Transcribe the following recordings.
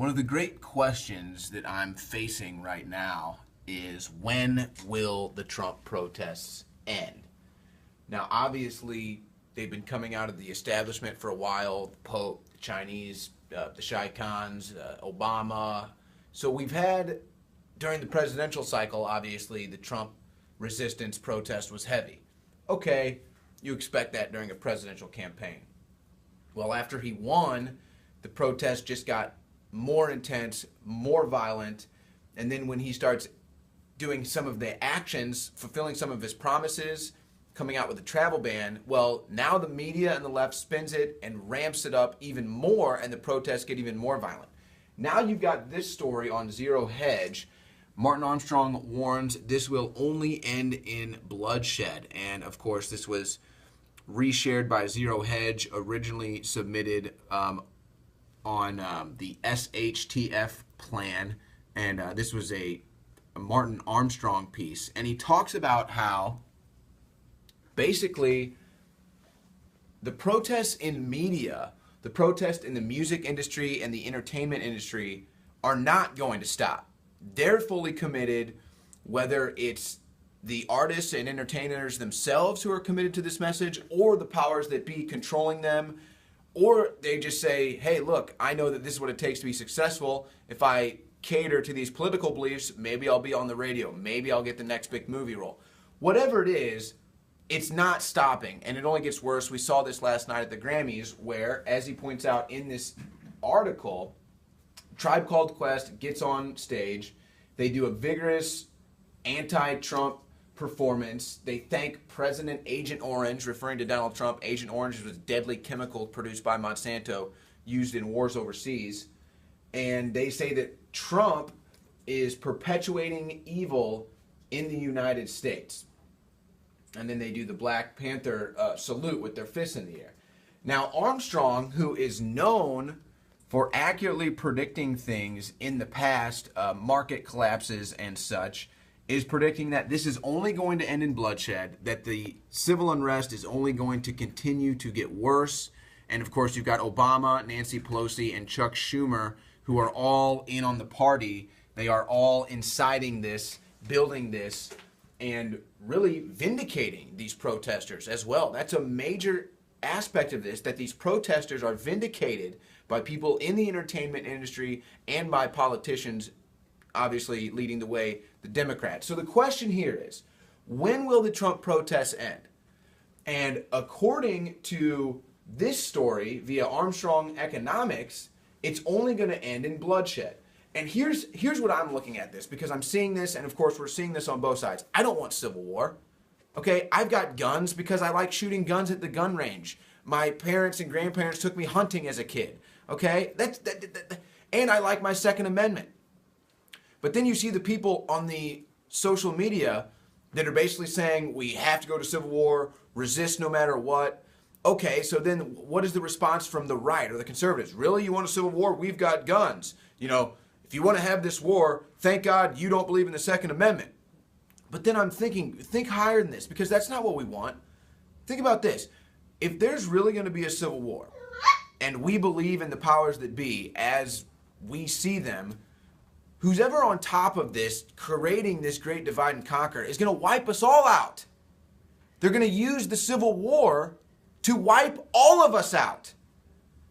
One of the great questions that I'm facing right now is, when will the Trump protests end? Now, obviously, they've been coming out of the establishment for a while, the Pope, the Chinese, the Shai Khans, Obama. So we've had, during the presidential cycle, obviously, the Trump resistance protest was heavy. Okay, you expect that during a presidential campaign. Well, after he won, the protest just got more intense, more violent, and then when he starts doing some of the actions, fulfilling some of his promises, coming out with a travel ban, well, now the media and the left spins it and ramps it up even more, and the protests get even more violent. Now you've got this story on Zero Hedge. Martin Armstrong warns this will only end in bloodshed. And of course, this was reshared by Zero Hedge, originally submitted on the SHTF plan. And this was a Martin Armstrong piece. And he talks about how basically the protests in media, the protests in the music industry and the entertainment industry are not going to stop. They're fully committed, whether it's the artists and entertainers themselves who are committed to this message, or the powers that be controlling them, or they just say, hey, look, I know that this is what it takes to be successful. If I cater to these political beliefs, maybe I'll be on the radio. Maybe I'll get the next big movie role. Whatever it is, it's not stopping, and it only gets worse. We saw this last night at the Grammys, where, as he points out in this article, Tribe Called Quest gets on stage. They do a vigorous anti-Trump performance. They thank President Agent Orange, referring to Donald Trump. Agent Orange was a deadly chemical produced by Monsanto used in wars overseas. And they say that Trump is perpetuating evil in the United States. And then they do the Black Panther salute with their fists in the air. Now, Armstrong, who is known for accurately predicting things in the past, market collapses and such, is predicting that this is only going to end in bloodshed, that the civil unrest is only going to continue to get worse. And of course, you've got Obama, Nancy Pelosi, and Chuck Schumer, who are all in on the party. They are all inciting this, building this, and really vindicating these protesters as well. That's a major aspect of this, that these protesters are vindicated by people in the entertainment industry and by politicians, obviously leading the way, the Democrats. So the question here is, when will the Trump protests end? And according to this story via Armstrong Economics, it's only going to end in bloodshed. And here's what I'm looking at this, because I'm seeing this, and of course we're seeing this on both sides. I don't want civil war. Okay, I've got guns because I like shooting guns at the gun range. My parents and grandparents took me hunting as a kid. Okay, and I like my Second Amendment. But then you see the people on the social media that are basically saying we have to go to civil war, resist no matter what. Okay, so then what is the response from the right or the conservatives? Really, you want a civil war? We've got guns. You know, if you want to have this war, thank God you don't believe in the Second Amendment. But then I'm thinking, think higher than this, because that's not what we want. Think about this. If there's really going to be a civil war, and we believe in the powers that be as we see them, who's ever on top of this, creating this great divide and conquer, is going to wipe us all out. They're going to use the Civil War to wipe all of us out.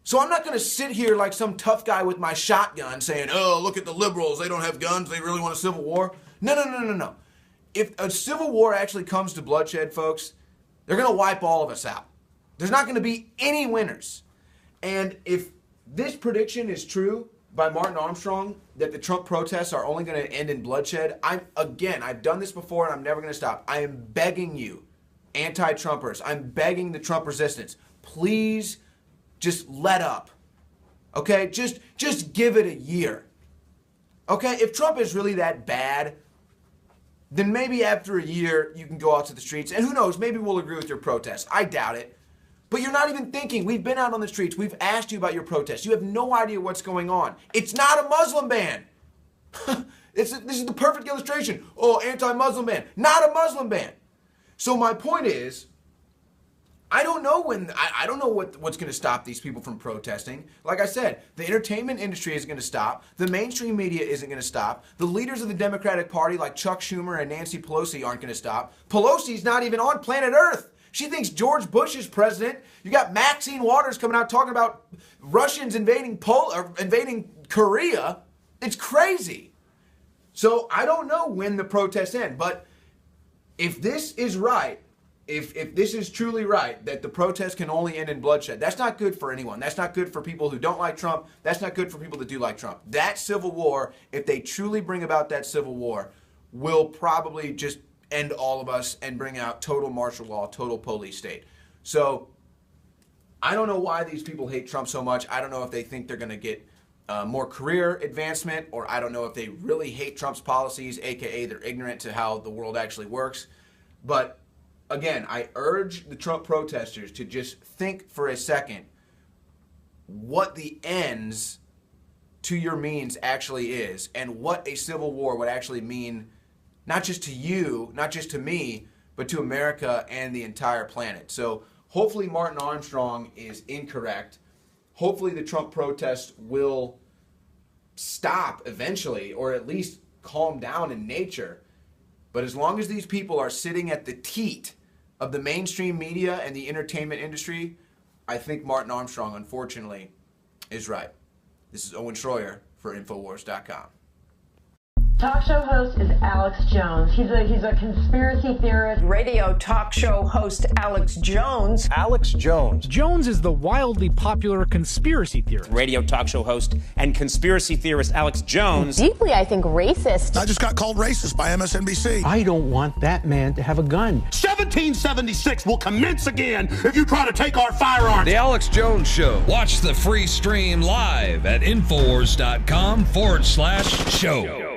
So I'm not going to sit here like some tough guy with my shotgun saying, oh, look at the liberals, they don't have guns, they really want a civil war. No. If a civil war actually comes to bloodshed, folks, they're going to wipe all of us out. There's not going to be any winners. And if this prediction is true by Martin Armstrong, that the Trump protests are only going to end in bloodshed, I've done this before and I'm never going to stop. I am begging you, anti-Trumpers, I'm begging the Trump resistance, please just let up. Okay? Just give it a year. Okay? If Trump is really that bad, then maybe after a year you can go out to the streets, and who knows, maybe we'll agree with your protests. I doubt it. But you're not even thinking. We've been out on the streets. We've asked you about your protest. You have no idea what's going on. It's not a Muslim ban. This is the perfect illustration. Oh, anti-Muslim ban. Not a Muslim ban. So my point is, I don't know when. I don't know what's going to stop these people from protesting. Like I said, the entertainment industry isn't going to stop. The mainstream media isn't going to stop. The leaders of the Democratic Party, like Chuck Schumer and Nancy Pelosi, aren't going to stop. Pelosi's not even on planet Earth. She thinks George Bush is president. You got Maxine Waters coming out talking about Russians invading Korea. It's crazy. So I don't know when the protests end, but if this is right, if this is truly right, that the protests can only end in bloodshed, that's not good for anyone. That's not good for people who don't like Trump. That's not good for people that do like Trump. That civil war, if they truly bring about that civil war, will probably just end all of us and bring out total martial law, total police state. So I don't know why these people hate Trump so much. I don't know if they think they're going to get more career advancement, or I don't know if they really hate Trump's policies, aka they're ignorant to how the world actually works. But again, I urge the Trump protesters to just think for a second what the ends to your means actually is, and what a civil war would actually mean, not just to you, not just to me, but to America and the entire planet. So hopefully Martin Armstrong is incorrect. Hopefully the Trump protests will stop eventually, or at least calm down in nature. But as long as these people are sitting at the teat of the mainstream media and the entertainment industry, I think Martin Armstrong, unfortunately, is right. This is Owen Schroyer for Infowars.com. Talk show host is Alex Jones. He's a conspiracy theorist. Radio talk show host Alex Jones. Alex Jones. Jones is the wildly popular conspiracy theorist. Radio talk show host and conspiracy theorist Alex Jones. Deeply, I think, racist. I just got called racist by MSNBC. I don't want that man to have a gun. 1776 will commence again if you try to take our firearms. The Alex Jones Show. Watch the free stream live at Infowars.com/show.